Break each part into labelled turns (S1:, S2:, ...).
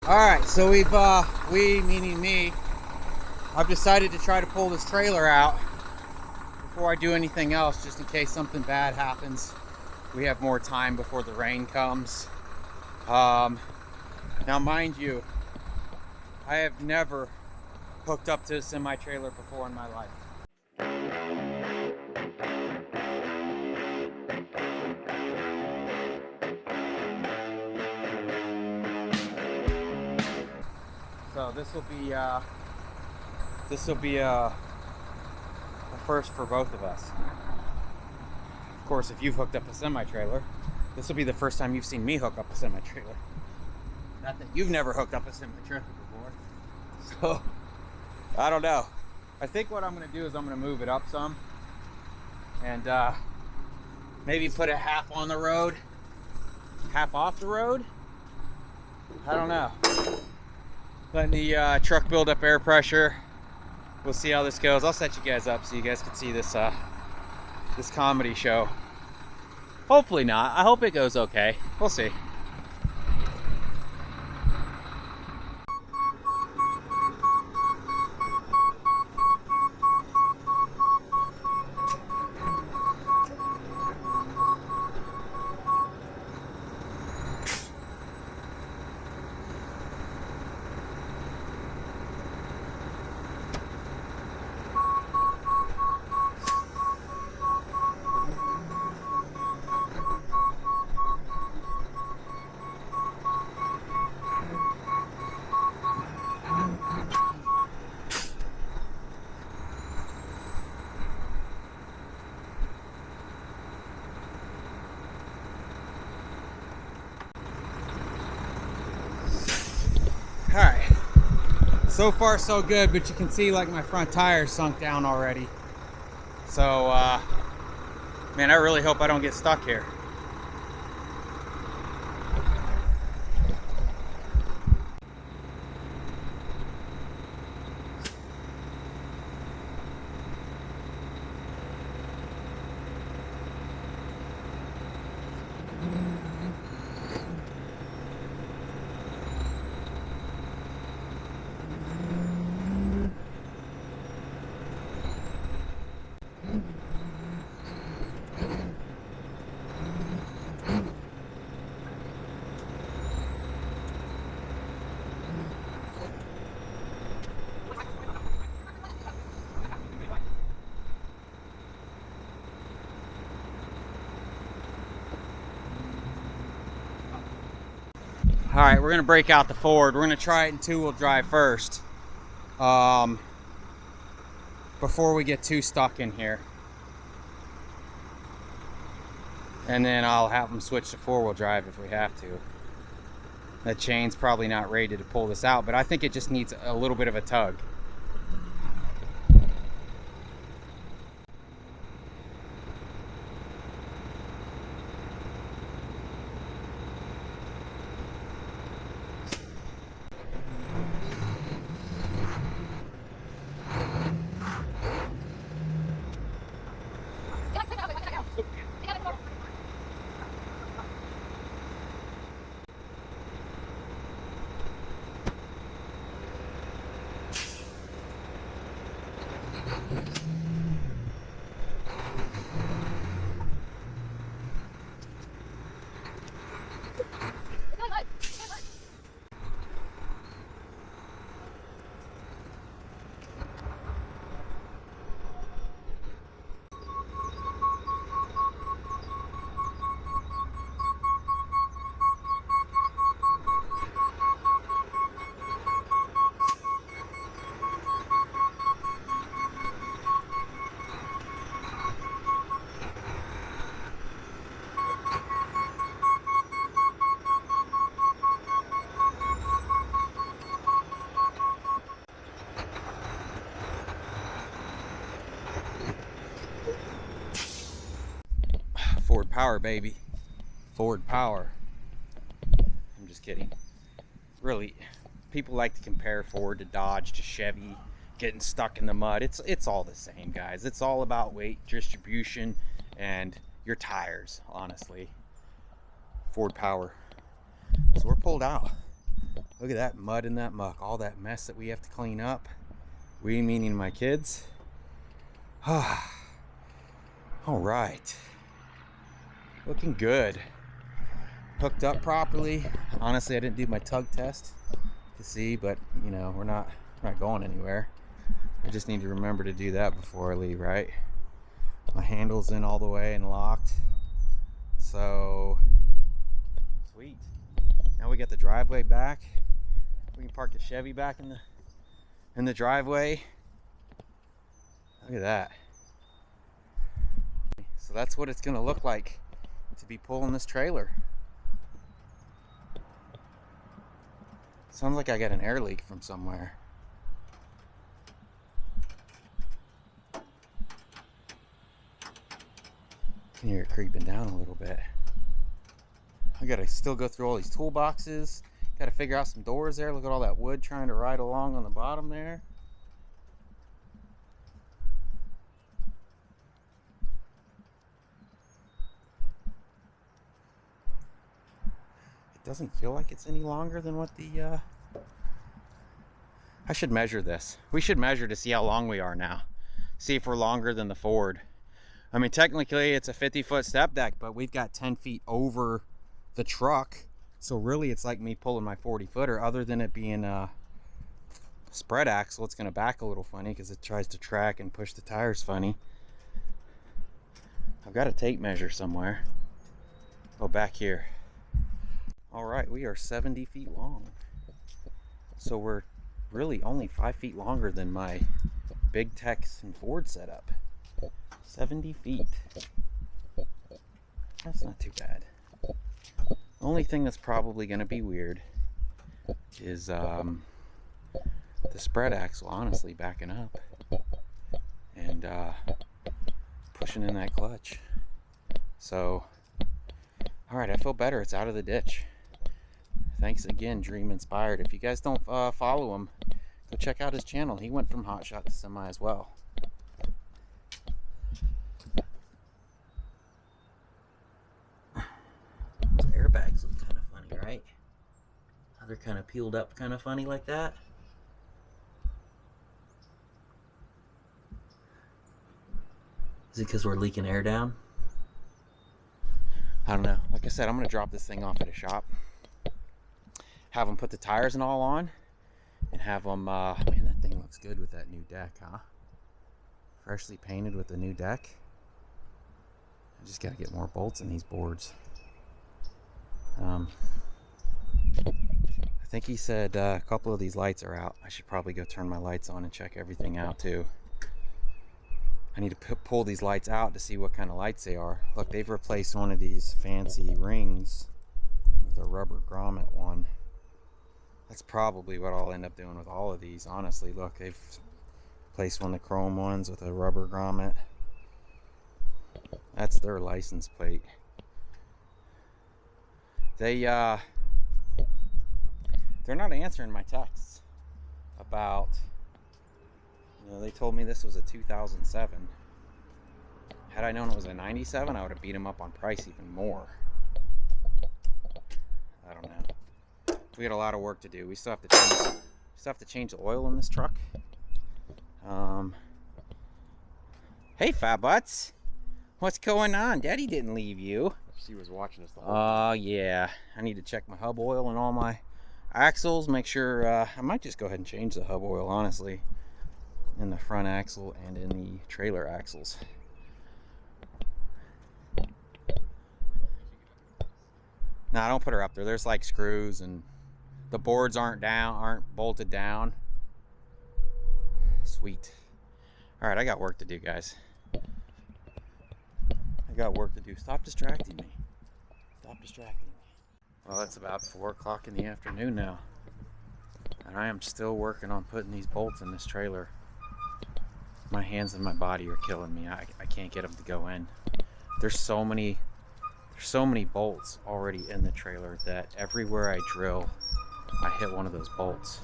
S1: Alright, so we, meaning me, I've decided to try to pull this trailer out before I do anything else, just in case something bad happens. We have more time before the rain comes. Now mind you, I have never hooked up to a semi-trailer before in my life. So this will be a first for both of us. Of course, if you've hooked up a semi-trailer, this will be the first time you've seen me hook up a semi-trailer. Not that you've never hooked up a semi-trailer before. So, I don't know. I think what I'm going to do is I'm going to move it up some. And maybe put it half on the road, half off the road. I don't know. Letting the truck build up air pressure. We'll see how this goes. I'll set you guys up so you guys can see this this comedy show. Hopefully not. I hope it goes okay. We'll see. Alright, so far so good, but you can see like my front tire sunk down already. So, man, I really hope I don't get stuck here. All right, we're gonna break out the Ford. We're gonna try it in two-wheel drive first, before we get too stuck in here. And then I'll have them switch to four-wheel drive if we have to. The chain's probably not rated to pull this out, but I think it just needs a little bit of a tug. Ford power, baby. Ford power. I'm just kidding. Really, people like to compare Ford to Dodge to Chevy, getting stuck in the mud. It's all the same, guys. It's all about weight distribution and your tires, honestly. Ford power. So we're pulled out. Look at that mud and that muck, all that mess that we have to clean up. We meaning my kids. All right, looking good. Hooked up properly. Honestly, I didn't do my tug test to see, but you know, we're not going anywhere. I just need to remember to do that before I leave, right? My handle's in all the way and locked. So sweet. Now we got the driveway back. We can park the Chevy back in the driveway. Look at that. So that's what it's gonna look like to be pulling this trailer. Sounds like I got an air leak from somewhere. Can hear it creeping down a little bit. I gotta still go through all these toolboxes. Gotta figure out some doors there. Look at all that wood trying to ride along on the bottom there. It doesn't feel like it's any longer than what the I should measure this. We should measure to see how long we are now. See if we're longer than the Ford. I mean, technically it's a 50-foot step deck, but we've got 10 feet over the truck. So really it's like me pulling my 40-footer, other than it being a spread axle. It's gonna back a little funny because it tries to track and push the tires funny. I've got a tape measure somewhere. Oh, back here. All right, we are 70 feet long. So we're really only 5 feet longer than my big Texan Ford setup. 70 feet. That's not too bad. The only thing that's probably going to be weird is the spread axle, honestly, backing up and pushing in that clutch. So, all right, I feel better. It's out of the ditch. Thanks again, Dream Inspired. If you guys don't follow him, go check out his channel. He went from hot shot to semi as well. Those airbags look kind of funny, right? How they're kind of peeled up kind of funny like that. Is it because we're leaking air down? I don't know. Like I said, I'm going to drop this thing off at a shop. Have them put the tires and all on. And have them, man, that thing looks good with that new deck, huh? Freshly painted with the new deck. I just got to get more bolts in these boards. I think he said a couple of these lights are out. I should probably go turn my lights on and check everything out too. I need to pull these lights out to see what kind of lights they are. Look, they've replaced one of these fancy rings with a rubber grommet one. That's probably what I'll end up doing with all of these, honestly. Look, they've replaced one of the chrome ones with a rubber grommet. That's their license plate. They're not answering my texts about, you know, they told me this was a 2007. Had I known it was a 97, I would have beat them up on price even more. I don't know. We got a lot of work to do. We still have to change the oil in this truck. Hey, Fat Butts. What's going on? Daddy didn't leave you.
S2: She was watching us the whole time.
S1: Oh, yeah. I need to check my hub oil and all my axles. Make sure, I might just go ahead and change the hub oil, honestly. In the front axle and in the trailer axles. No, don't put her up there. There's like screws and the boards aren't bolted down. Sweet. All right, I got work to do, guys. I got work to do. Stop distracting me. Stop distracting me. Well, it's about 4 o'clock in the afternoon now. And I am still working on putting these bolts in this trailer. My hands and my body are killing me. I can't get them to go in. There's so many bolts already in the trailer that everywhere I drill, I hit one of those bolts.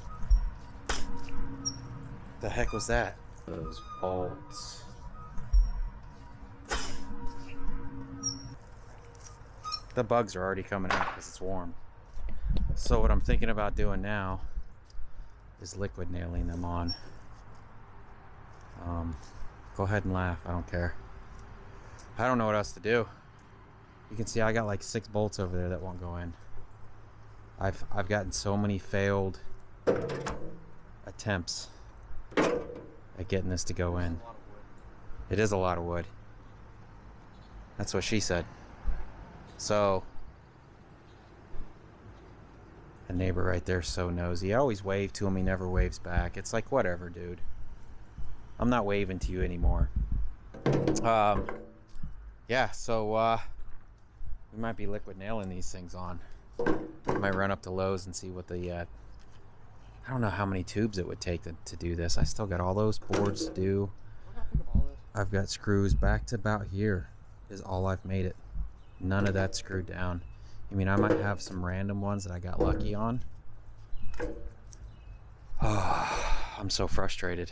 S1: The heck was that? Those bolts. The bugs are already coming out because it's warm. So what I'm thinking about doing now is liquid nailing them on. Go ahead and laugh, I don't care. I don't know what else to do. You can see I got like 6 bolts over there that won't go in. I've gotten so many failed attempts at getting this to go in. It is a lot of wood. That's what she said. So the neighbor right there is so nosy. I always wave to him, he never waves back. It's like, whatever, dude. I'm not waving to you anymore. Yeah, so we might be liquid nailing these things on. I might run up to Lowe's and see what the I don't know how many tubes it would take to do this. I still got all those boards to do. I've got screws back to about here is all I've made it. None of that screwed down. I mean, I might have some random ones that I got lucky on. Oh, I'm so frustrated.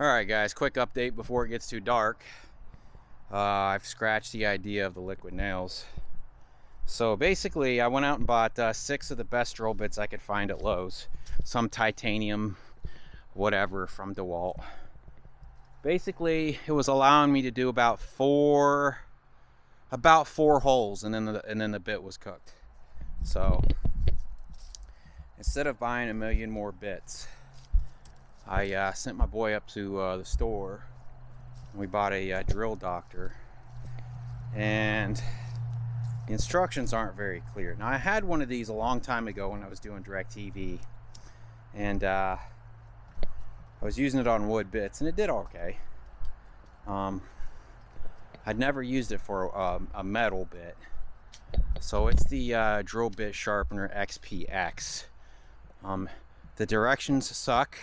S1: Alright guys, quick update before it gets too dark. I've scratched the idea of the liquid nails. So basically I went out and bought 6 of the best drill bits I could find at Lowe's. Some titanium whatever from DeWalt. Basically it was allowing me to do about four holes, and then the bit was cooked. So instead of buying a million more bits, I sent my boy up to the store and we bought a drill doctor, and the instructions aren't very clear. Now I had one of these a long time ago when I was doing DirecTV, and I was using it on wood bits and it did okay. I'd never used it for a metal bit. So it's the drill bit sharpener XPX. The directions suck.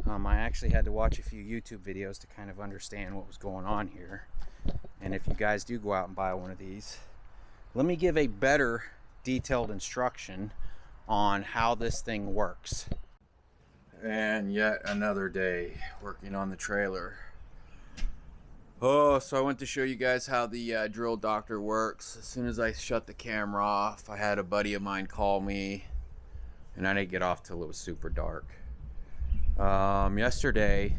S1: I actually had to watch a few YouTube videos to kind of understand what was going on here. And if you guys do go out and buy one of these, let me give a better detailed instruction on how this thing works. And yet another day working on the trailer. Oh, so I went to show you guys how the drill doctor works. As soon as I shut the camera off, I had a buddy of mine call me, and I didn't get off till it was super dark. Yesterday,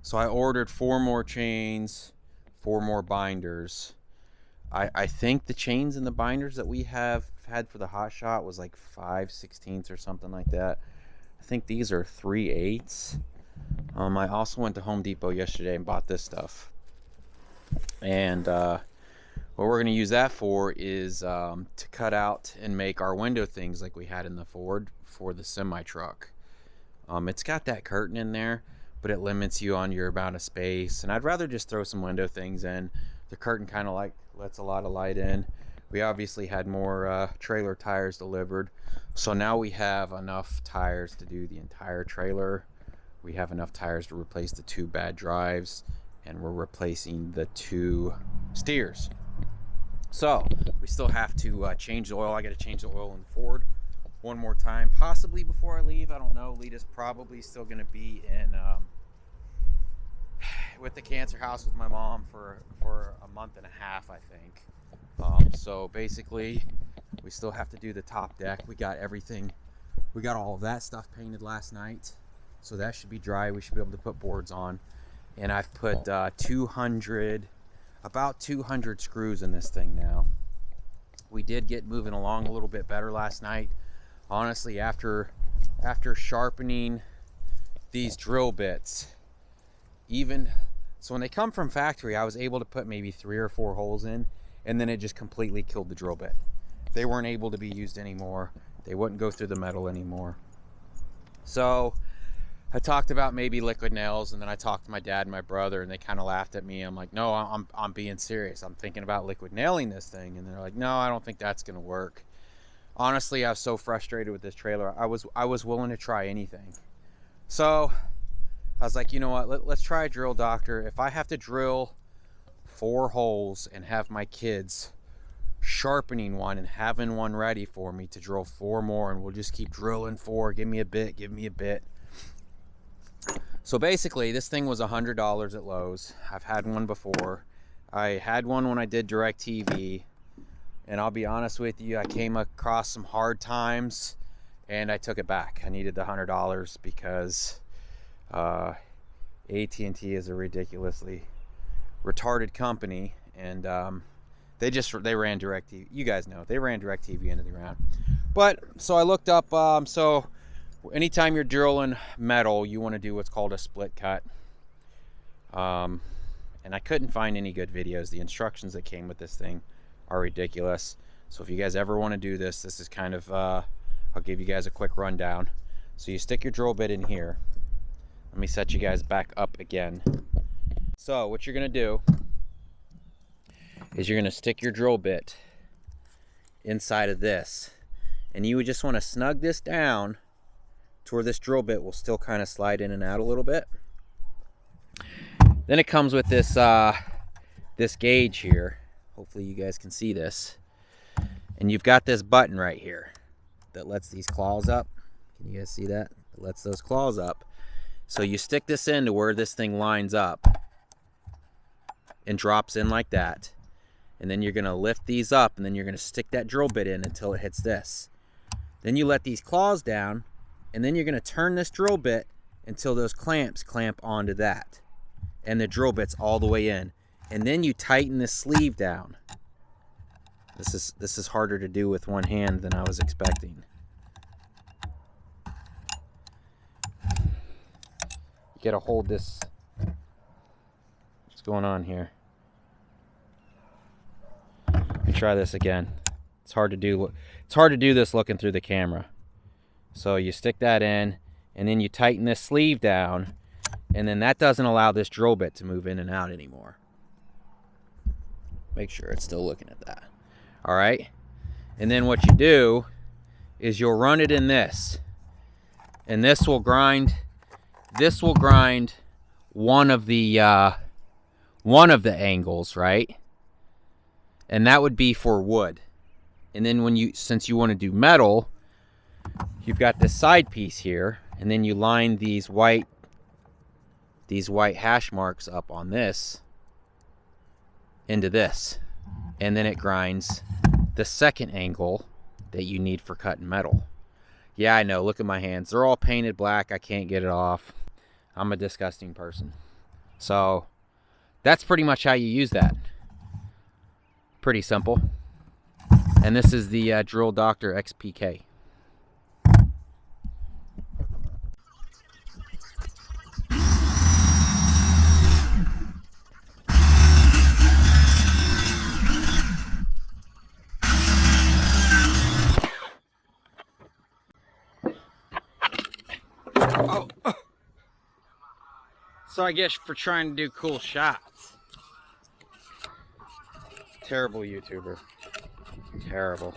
S1: so I ordered 4 more chains, 4 more binders. I think the chains and the binders that we have had for the hot shot was like 5/16 or something like that. I think these are 3/8. I also went to Home Depot yesterday and bought this stuff. And what we're going to use that for is to cut out and make our window things like we had in the Ford for the semi truck. It's got that curtain in there, but it limits you on your amount of space, and I'd rather just throw some window things in. The curtain kind of like lets a lot of light in. We obviously had more trailer tires delivered, so now we have enough tires to do the entire trailer. We have enough tires to replace the 2 bad drives, and we're replacing the 2 steers. So we still have to change the oil. I got to change the oil in the Ford one more time, possibly before I leave. I don't know. Lita's probably still going to be in with the cancer house with my mom for a month and a half, I think. So basically we still have to do the top deck. We got everything, we got all of that stuff painted last night, so that should be dry. We should be able to put boards on. And I've put about 200 screws in this thing now. We did get moving along a little bit better last night. Honestly, after sharpening these drill bits, even so when they come from factory, I was able to put maybe 3 or 4 holes in, and then it just completely killed the drill bit. They weren't able to be used anymore. They wouldn't go through the metal anymore. So I talked about maybe liquid nails, and then I talked to my dad and my brother, and they kind of laughed at me. I'm like, no, I'm being serious. I'm thinking about liquid nailing this thing. And they're like, no, I don't think that's gonna work. Honestly, I was so frustrated with this trailer. I was willing to try anything. So I was like, you know what, let's try a drill doctor. If I have to drill 4 holes and have my kids sharpening one and having one ready for me to drill 4 more, and we'll just keep drilling 4, give me a bit. So basically this thing was $100 at Lowe's. I've had one before. I had one when I did DirecTV. And I'll be honest with you, I came across some hard times and I took it back. I needed the $100 because AT&T is a ridiculously retarded company, and they ran DirecTV. You guys know they ran DirecTV into the ground. But so I looked up. So anytime you're drilling metal, you want to do what's called a split cut. And I couldn't find any good videos. The instructions that came with this thing are ridiculous. So if you guys ever want to do this, this is kind of I'll give you guys a quick rundown. So you stick your drill bit in here. Let me set you guys back up again. So what you're gonna do is you're gonna stick your drill bit inside of this, and you would just want to snug this down to where this drill bit will still kind of slide in and out a little bit. Then it comes with this this gauge here. Hopefully you guys can see this. And you've got this button right here that lets these claws up. Can you guys see that? It lets those claws up. So you stick this in to where this thing lines up and drops in like that. And then you're gonna lift these up, and then you're gonna stick that drill bit in until it hits this. Then you let these claws down, and then you're gonna turn this drill bit until those clamps clamp onto that. And the drill bit's all the way in. And then you tighten this sleeve down. This is harder to do with one hand than I was expecting. You gotta hold this. What's going on here? Let me try this again. It's hard to do. It's hard to do this looking through the camera. So you stick that in, and then you tighten this sleeve down, and then that doesn't allow this drill bit to move in and out anymore. Make sure it's still looking at that. All right, and then what you do is you'll run it in this, and this will grind one of the angles, right? And that would be for wood. And then since you want to do metal, you've got this side piece here, and then you line these white hash marks up on this into this, and then it grinds the second angle that you need for cutting metal. Yeah, I know, look at my hands. They're all painted black. I can't get it off. I'm a disgusting person. So that's pretty much how you use that. Pretty simple. And this is the Drill Doctor XPK. Oh. So I guess for trying to do cool shots. Terrible YouTuber. Terrible.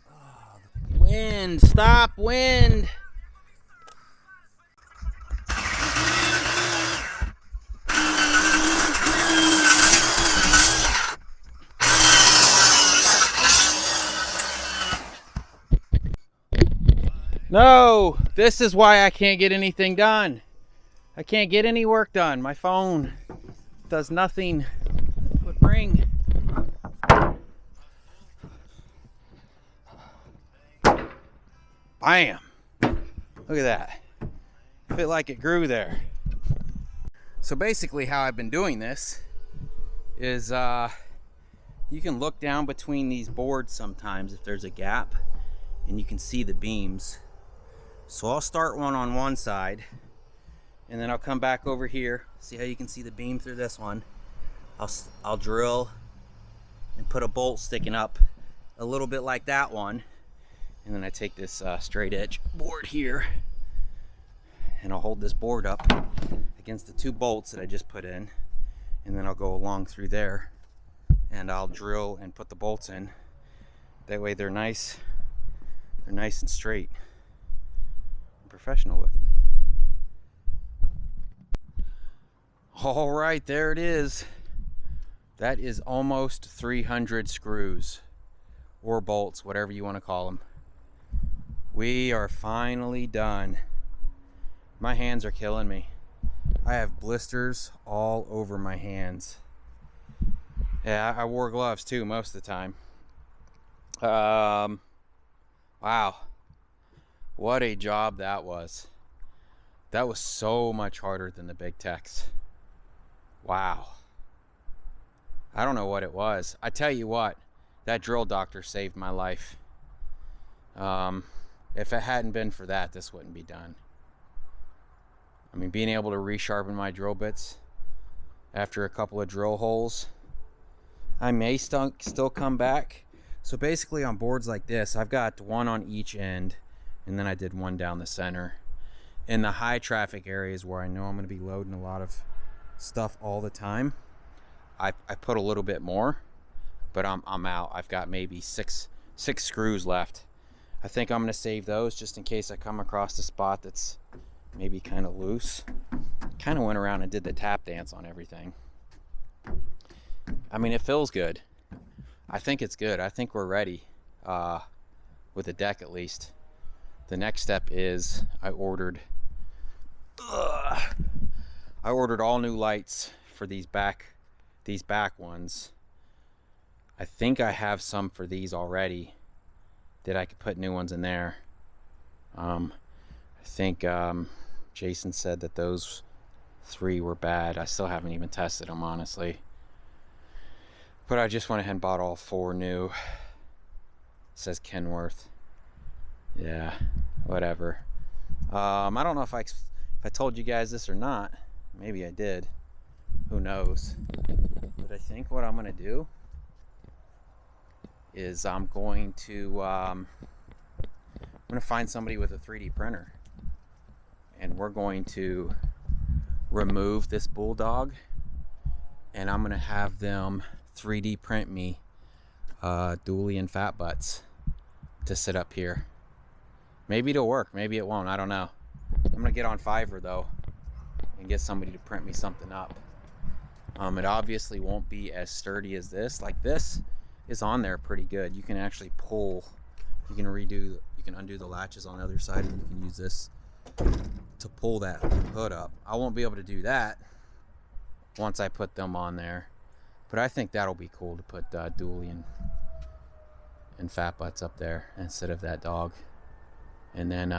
S1: Oh, wind! Stop, wind! No, this is why I can't get anything done. I can't get any work done. My phone does nothing but ring. Bam! Look at that. I feel like it grew there. So basically how I've been doing this is you can look down between these boards sometimes if there's a gap, and you can see the beams. So I'll start one on one side, and then I'll come back over here. See how you can see the beam through this one? I'll drill and put a bolt sticking up a little bit like that one, and then I take this straight edge board here, and I'll hold this board up against the two bolts that I just put in, and then I'll go along through there, and I'll drill and put the bolts in. That way they're nice and straight. Professional looking. All right, there it is. That is almost 300 screws or bolts, whatever you want to call them. We are finally done. My hands are killing me. I have blisters all over my hands. Yeah, I wore gloves too most of the time. Wow, what a job that was. That was so much harder than the big techs. Wow. I don't know what it was. I tell you what, that drill doctor saved my life. If it hadn't been for that, this wouldn't be done. I mean, being able to resharpen my drill bits after a couple of drill holes, I may still come back. So basically on boards like this, I've got one on each end, and then I did one down the center. In the high traffic areas where I know I'm going to be loading a lot of stuff all the time, I put a little bit more, but I'm out. I've got maybe six screws left. I think I'm going to save those just in case I come across a spot that's maybe kind of loose. Kind of went around and did the tap dance on everything. I mean, it feels good. I think it's good. I think we're ready with the deck at least. The next step is I ordered all new lights for these back ones. I think I have some for these already that I could put new ones in there. I think Jason said that those 3 were bad. I still haven't even tested them, honestly. But I just went ahead and bought all 4 new. It says Kenworth. Yeah, whatever. I don't know if I told you guys this or not. Maybe I did. Who knows? But I think what I'm gonna do is I'm gonna find somebody with a 3D printer, and we're going to remove this bulldog, and I'm gonna have them 3D print me dually and fat butts to sit up here. Maybe it'll work, maybe it won't, I don't know. I'm gonna get on Fiverr though and get somebody to print me something up. It obviously won't be as sturdy as this. Like, this is on there pretty good. You can actually pull, you can undo the latches on the other side, and you can use this to pull that hood up. I won't be able to do that once I put them on there, but I think that'll be cool to put dually and fat butts up there instead of that dog. And then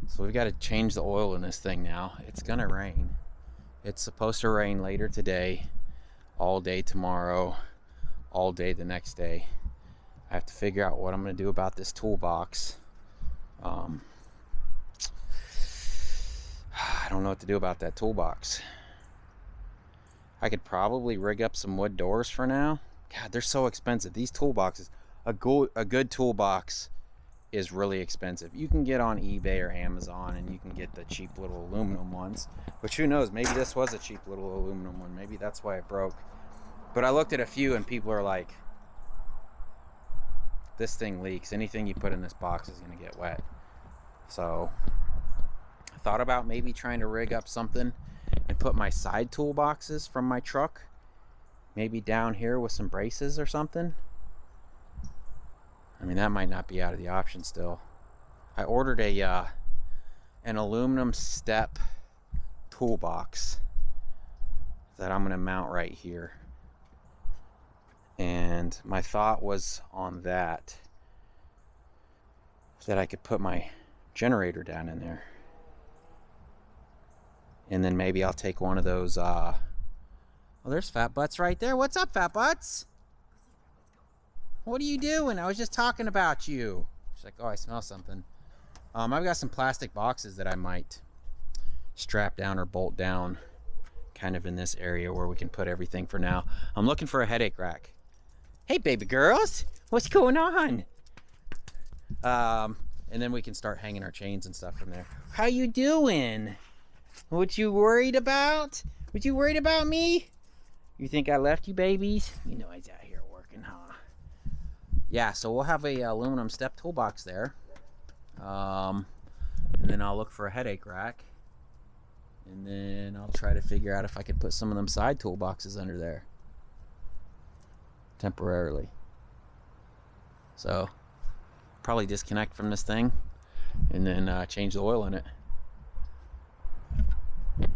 S1: so we've got to change the oil in this thing now. It's gonna rain. It's supposed to rain later today, all day tomorrow, all day the next day. I have to figure out what I'm gonna do about this toolbox. I don't know what to do about that toolbox. I could probably rig up some wood doors for now. God, they're so expensive. These toolboxes, a good toolbox is really expensive. You can get on eBay or Amazon and you can get the cheap little aluminum ones, which who knows, maybe this was a cheap little aluminum one. Maybe that's why it broke. But I looked at a few and people are like, this thing leaks. Anything you put in this box is gonna get wet. So I thought about maybe trying to rig up something and put my side toolboxes from my truck maybe down here with some braces or something. I mean, that might not be out of the option still. I ordered an aluminum step toolbox that I'm gonna mount right here. And my thought was on that I could put my generator down in there. And then maybe I'll take one of those, well, there's Fat Butts right there. What's up, Fat Butts? What are you doing? I was just talking about you. She's like, oh, I smell something. I've got some plastic boxes that I might strap down or bolt down kind of in this area where we can put everything for now. I'm looking for a headache rack. Hey, baby girls, what's going on? And then we can start hanging our chains and stuff from there. How you doing? What you worried about? What you worried about me? You think I left you, babies? You know I was out here working, huh? Yeah, so we'll have a aluminum step toolbox there. And then I'll look for a headache rack. And then I'll try to figure out if I could put some of them side toolboxes under there. Temporarily. So, probably disconnect from this thing and then change the oil in it.